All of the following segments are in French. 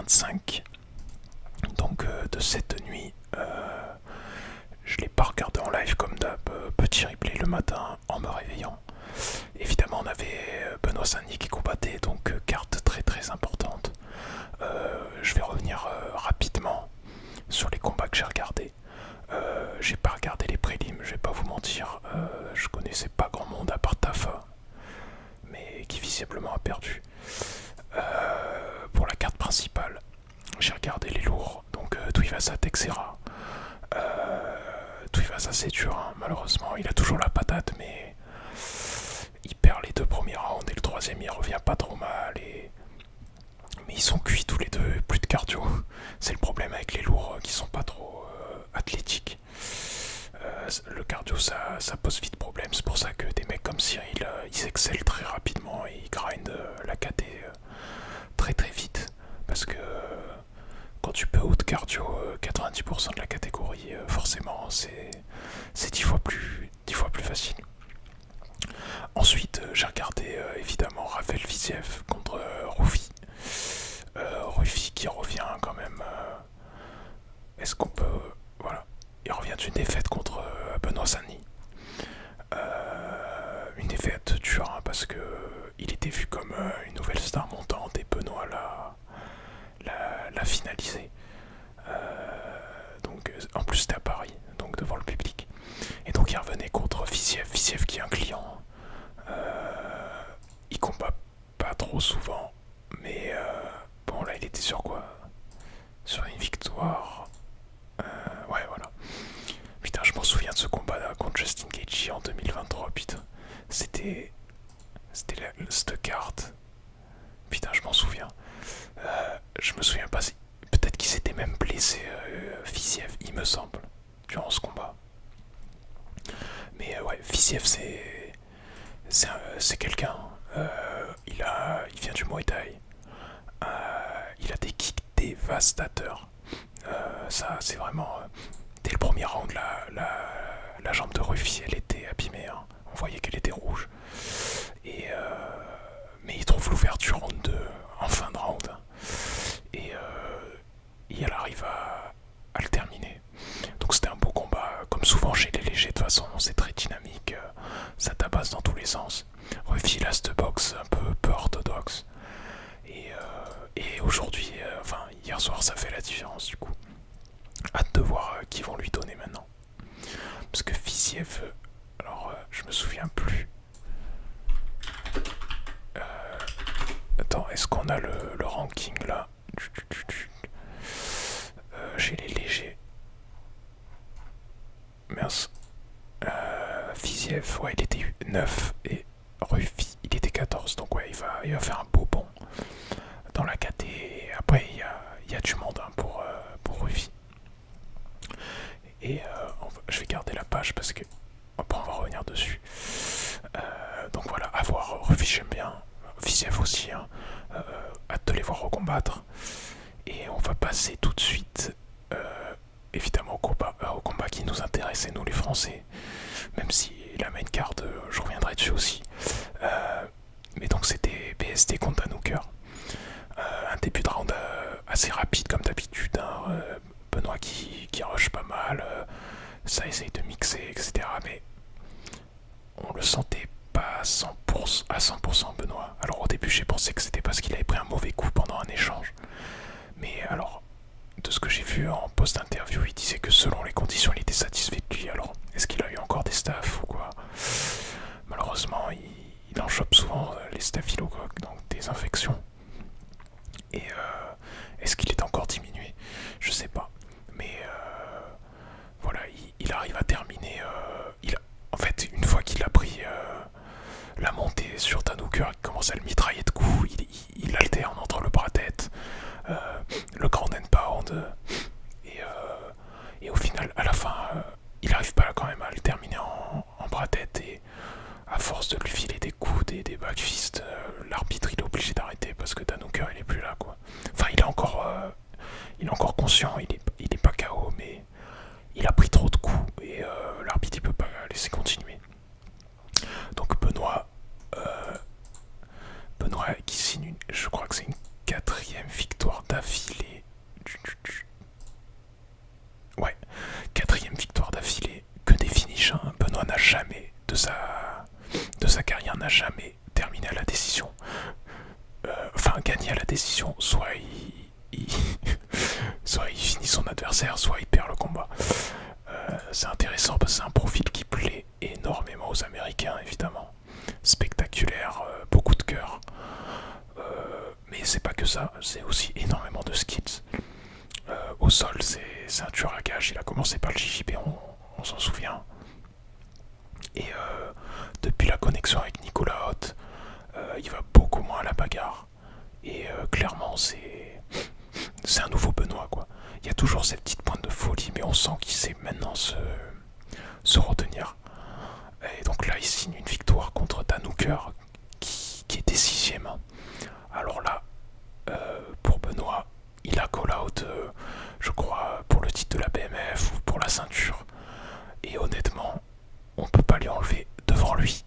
25 donc de cette nuit. Je l'ai pas regardé en live comme d'hab, petit replay le matin en me réveillant. Évidemment on avait Benoît Saint-Denis qui combattait, donc carte très très importante. Je vais revenir rapidement sur les combats que j'ai regardés. J'ai pas regardé les prélims, je vais pas vous mentir, je connaissais pas grand monde à part Tafa, mais qui visiblement a perdu. Pour la carte principale, j'ai regardé les lourds, donc Tuivasa Texera. Tuivasa c'est dur, hein, malheureusement, il a toujours la patate, mais il perd les 2 premiers rounds et le 3ème il revient pas trop mal. Mais ils sont cuits tous les deux, plus de cardio. C'est le problème avec les lourds qui sont pas trop athlétiques. Le cardio ça pose vite problème, c'est pour ça que des mecs comme Cyril ils excellent très rapidement et ils grindent la KT très très vite, parce que quand tu peux out cardio 90% de la catégorie, forcément c'est 10 fois plus facile. Ensuite j'ai regardé évidemment Rafael Viziev contre Rufi. Rufi qui revient quand même. Est-ce qu'on peut... Voilà. Il revient d'une défaite contre Benoît Saint-Denis. Une défaite dure, hein, parce que il était vu comme une nouvelle star montante et Benoît l'a finalisé. Donc, en plus c'était à Paris, donc devant le public. Et donc il revenait contre Viziev. Viziev qui est un client. Il combat pas trop souvent, mais bon là il était sur quoi? Sur une victoire. Ouais, voilà. Putain, je m'en souviens de ce combat là contre Justin Gaethje en 2023. Putain, c'était cette carte. Putain, je m'en souviens. Je me souviens pas. Peut-être qu'il s'était même blessé, Viziev, il me semble, durant ce combat. Mais ouais, Viziev c'est quelqu'un. Il vient du Muay Thai. Il a des kicks dévastateurs. Ça, c'est vraiment. Dès le premier round, la jambe de Rufi, elle était abîmée. Hein. On voyait qu'elle était rouge. Mais il trouve l'ouverture en fin de round. Et elle arrive à le terminer. Donc c'était un beau combat. Comme souvent chez les légers, de toute façon, c'est très dynamique. Ça tabasse dans tous les sens. Rufi, il a cette boxe un peu orthodoxe. Et aujourd'hui, enfin hier soir, ça fait la différence du coup. Hâte de voir qui vont lui donner maintenant. Parce que Viziev, alors je me souviens plus. Attends, est-ce qu'on a le ranking là? J'ai les légers. Mince. Viziev, ouais, il était 9 et Rufi, il était 14. Donc ouais, il va faire un beau bond dans la KT. Et après, il y a du monde, hein, pour Rufi. Et je vais garder la page parce que après on va revenir dessus. Donc voilà, à voir. Rufi, j'aime bien. Viziev aussi, hein. Hâte de les voir recombattre. Et on va passer tout de suite, évidemment, au combat qui nous intéressait, nous les Français. Même si la main card, je reviendrai dessus aussi. Mais donc c'était BST contre Danouker. Un début de round assez rapide comme d'habitude, hein. Benoît qui rush pas mal, ça essaye de mixer, etc. Mais on le sentait pas à 100% Benoît. Alors au début j'ai pensé que c'était parce qu'il avait pris un mauvais coup pendant un échange. Mais alors, de ce que j'ai vu en post-interview, il disait que selon les conditions il était satisfait de lui. Alors est-ce qu'il a eu encore des staffs ou quoi? Malheureusement il en chope souvent les staphylocoques, donc des infections. Et est-ce qu'il est encore diminué? Je sais pas. Mais voilà, il arrive à terminer. En fait, une fois qu'il a pris la montée sur Danouker, il commence à le mitrailler de coups. Il alterne entre le bras-tête, le ground and pound. Et au final, à la fin, il arrive pas quand même à le terminer en bras-tête. Et à force de lui filer des coups, des backfists, l'arbitre il est obligé d'arrêter parce que Danouker il est plus là, quoi. Enfin, il est encore conscient, il est pas KO, mais il a pris trop de coups et l'arbitre il peut pas laisser continuer. Donc Benoît qui signe je crois que c'est une 4ème victoire d'affilée carrière n'a jamais terminé à la décision. Enfin, gagné à la décision, soit soit il finit son adversaire, soit il perd le combat. C'est intéressant parce que c'est un profil qui plaît énormément aux Américains, évidemment. Spectaculaire, beaucoup de cœur. Mais c'est pas que ça, c'est aussi énormément de skills. Au sol, c'est un tueur à gage. Il a commencé par le JJB, on s'en souvient. Et depuis la connexion avec Nicolas Hoth, il va beaucoup moins à la bagarre. Et clairement, c'est un nouveau Benoît, quoi. Il y a toujours cette petite pointe de folie, mais on sent qu'il sait maintenant se retenir. Et donc là, il signe une victoire contre Dan Hooker, qui était 6ème. Alors là, pour Benoît, il a call-out, je crois, pour le titre de la BMF ou pour la ceinture. Et honnêtement, on peut pas lui enlever devant lui.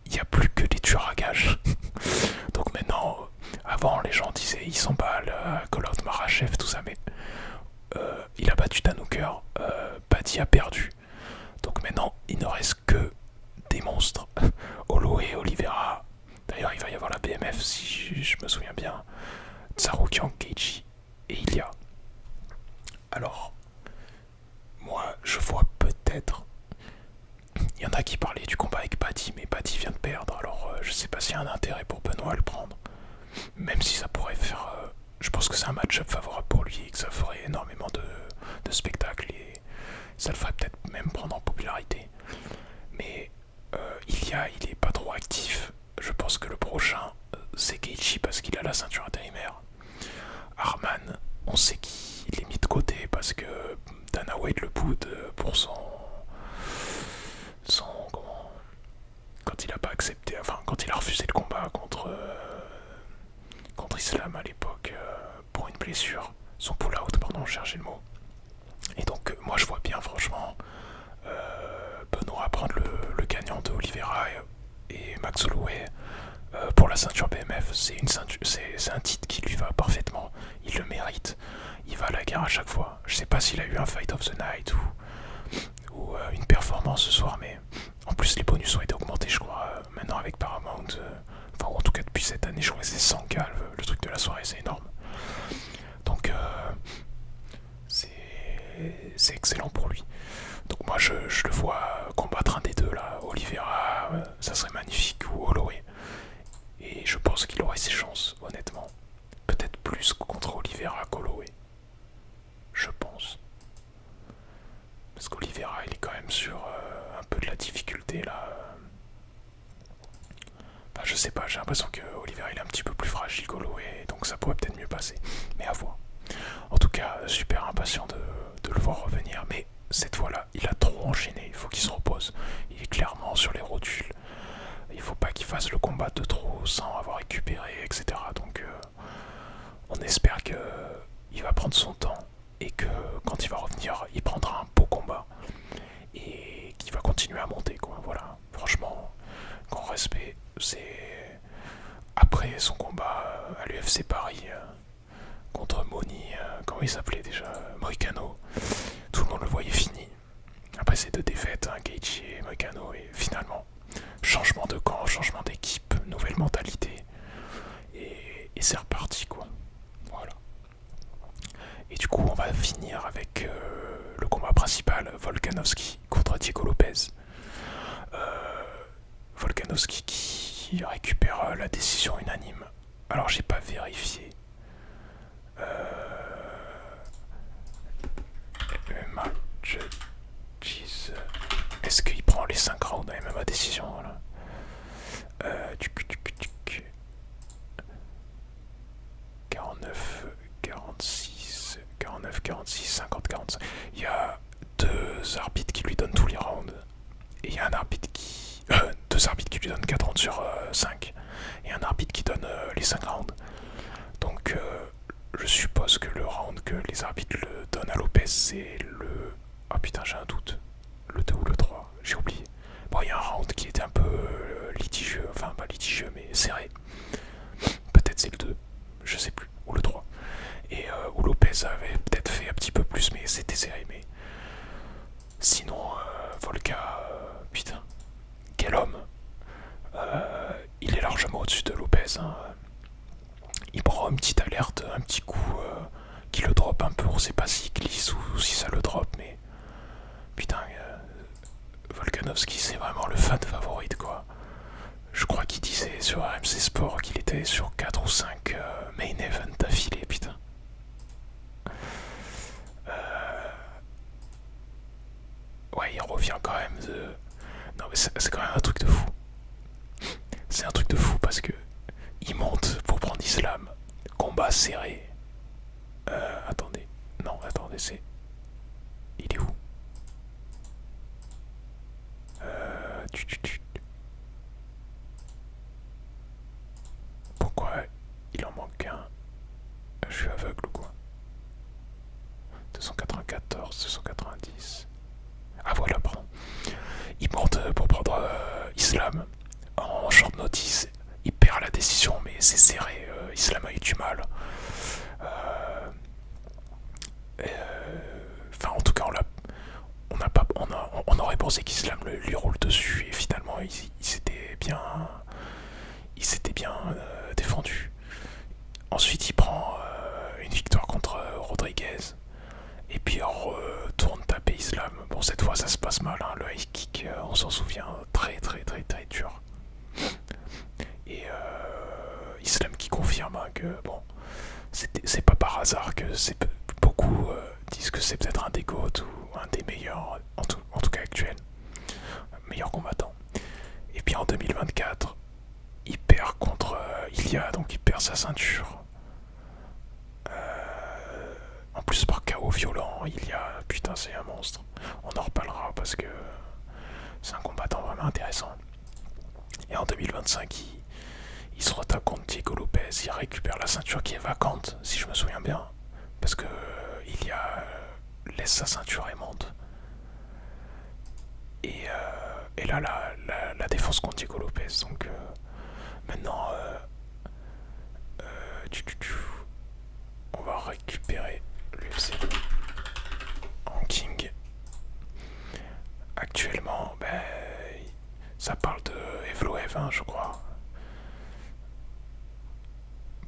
Il n'y a plus que des tueurs à gages. Donc maintenant, avant les gens disaient il s'emballe, call-out Marachev, tout ça, mais il a battu Dan Hooker, Paddy a perdu. Donc maintenant, il ne reste que des monstres. Holloway, Oliveira. D'ailleurs, il va y avoir la BMF si je me souviens bien. Tsaroukian, Keiji et Ilya. Alors, moi, je vois peut-être. Il y en a qui parlaient du combat avec Paddy, mais Paddy vient de perdre. Alors, je sais pas s'il y a un intérêt pour Benoît à le prendre. Même si ça pourrait faire. Je pense que c'est un match-up favorable pour lui et que ça ferait énormément de spectacles et ça le ferait peut-être même prendre en popularité. Mais il est pas trop actif. Je pense que le prochain, c'est Gaethje parce qu'il a la ceinture intérimaire. Arman, on sait qu'il est mis de côté parce que Dana White le boude pour son comment, quand il a pas accepté, enfin quand il a refusé le combat contre Islam à l'époque pour une blessure, son pull-out, pardon, je cherchais le mot. Et donc moi je vois bien franchement Benoît prendre le gagnant de Oliveira et Max Holloway pour la ceinture BMF. C'est un titre qui lui va parfaitement, il le mérite, il va à la guerre à chaque fois. Je sais pas s'il a eu un Fight of the Night ou une performance ce soir, mais en plus les bonus ont été augmentés je crois maintenant avec Paramount, enfin en tout cas depuis cette année je crois que c'est 100K le truc de la soirée, c'est énorme. Donc c'est excellent pour lui. Donc moi je le vois combattre un des deux là, Oliveira, ça serait magnifique, ou Holloway. Et je pense qu'il aurait ses chances, honnêtement. Peut-être plus contre Oliveira qu'Holloway. Je pense. Parce qu'Oliveira il est quand même sur un peu de la difficulté là. Enfin je sais pas, j'ai l'impression que Oliveira il est un petit peu plus fragile qu'Holloway, donc ça pourrait peut-être mieux passer. Mais à voir. En tout cas, super impatient de le voir revenir, mais cette fois-là, il a trop enchaîné, il faut qu'il se repose. Il est clairement sur les rotules. Il faut pas qu'il fasse le combat de trop sans avoir récupéré, etc. Donc on espère qu'il va prendre son temps et que quand il va revenir, il prendra un beau combat et qu'il va continuer à monter, quoi. Voilà, franchement, grand respect. C'est après son combat à l'UFC Paris contre Moni, comment il s'appelait déjà, Moicano. Tout le monde le voyait fini. Après ces deux défaites, Gaethje et Moicano, et finalement, changement de camp, changement d'équipe, nouvelle mentalité, et c'est reparti, quoi. Voilà. Et du coup, on va finir avec le combat principal, Volkanovski contre Diego Lopez. Volkanovski qui récupère la décision unanime. Alors, j'ai pas vérifié. Match cheese. Est-ce qu'il prend les 5 rounds à MMA décision, voilà. 49, 46, 49, 46, 50, 45. Il y a deux arbitres qui lui donnent tous les rounds. Et il y a un arbitre qui. Deux arbitres qui lui donnent 4 rounds sur 5. Et un arbitre qui donne les 5 rounds. Donc je suppose que le round que les arbitres le donnent à Lopez, c'est le... Ah putain, j'ai un doute. Le 2 ou le 3, j'ai oublié. Bon, il y a un round qui était un peu litigieux, enfin pas litigieux, mais serré. Peut-être c'est le 2, je sais plus, ou le 3. Et où Lopez avait peut-être fait un petit peu plus, mais c'était serré. Mais sinon, Volka, putain, quel homme. largement au-dessus de Lopez, hein. Il prend une petite alerte, un petit coup qui le drop un peu, on sait pas s'il glisse ou si ça le drop, mais putain, Volkanovski c'est vraiment le fan favorite quoi. Je crois qu'il disait sur RMC Sport qu'il était sur 4 ou 5 main events d'affilée, putain. Ouais, il revient quand même de... Non mais c'est quand même un truc de fou. C'est un truc de fou parce que il monte pour prendre Islam. Combat serré. Attendez. Non, attendez, c'est... Il est où? Pourquoi il en manque un? Je suis aveugle ou quoi? 294, 290. Ah voilà, pardon. Il monte pour prendre Islam en short notice. Il perd la décision, mais c'est serré. Islam a eu du mal. Enfin, en tout cas, on aurait pensé qu'Islam lui roule dessus et finalement, il s'était bien défendu. Ensuite, il prend une victoire contre Rodriguez. Et puis, il retourne taper Islam. Bon, cette fois, ça se passe mal. Hein. Le high kick, on s'en souvient, très dur. Et Islam qui confirme hein, que, bon, c'est pas par hasard que beaucoup disent que c'est peut-être un des GOAT ou un des meilleurs, en tout cas actuel, meilleur combattant. Et puis en 2024, il perd contre Ilia, donc il perd sa ceinture. En plus par KO violent, Ilia, putain c'est un monstre. On en reparlera parce que c'est un combattant vraiment intéressant. Et en 2025, il se retape contre Diego Lopez, il récupère la ceinture qui est vacante, si je me souviens bien. Parce que Ilia laisse sa ceinture et monte. Et là, la défense contre Diego Lopez. Donc maintenant, on va récupérer l'UFC en King. Actuellement, ça parle de Evloev, hein, je crois.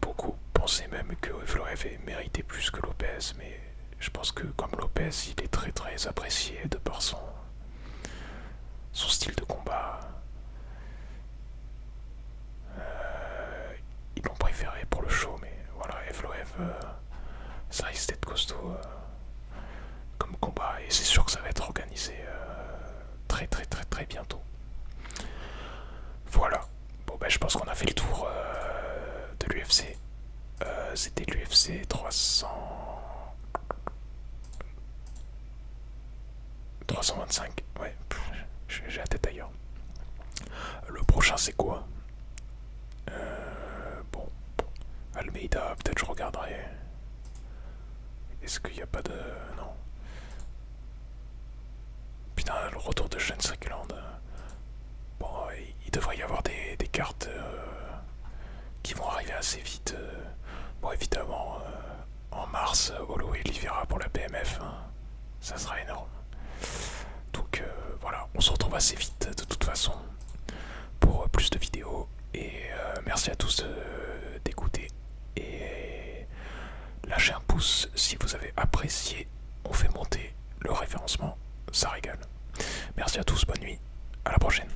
Beaucoup pensaient même que Evloev méritait plus que Lopez, mais je pense que comme Lopez, il est très apprécié de par son style de combat. Ils l'ont préféré pour le show, mais voilà, Evloev, ça risque d'être costaud comme combat, et c'est sûr que ça va être organisé très bientôt. Voilà. Bon, je pense qu'on a fait le tour de l'UFC. C'était l'UFC 325. Ouais, j'ai la tête ailleurs. Le prochain, c'est quoi? Bon, Almeida, peut-être je regarderai. Est-ce qu'il n'y a pas de... Non. Putain, le retour de Shane Strickland. Bon, il devrait y avoir des cartes qui vont arriver assez vite. Bon, évidemment, en mars, Holo et Oliveira pour la BMF. Hein. Ça sera énorme. Donc voilà, on se retrouve assez vite de toute façon pour plus de vidéos. Et merci à tous d'écouter. Et lâchez un pouce si vous avez apprécié. On fait monter le référencement, ça régale. Merci à tous, bonne nuit, à la prochaine.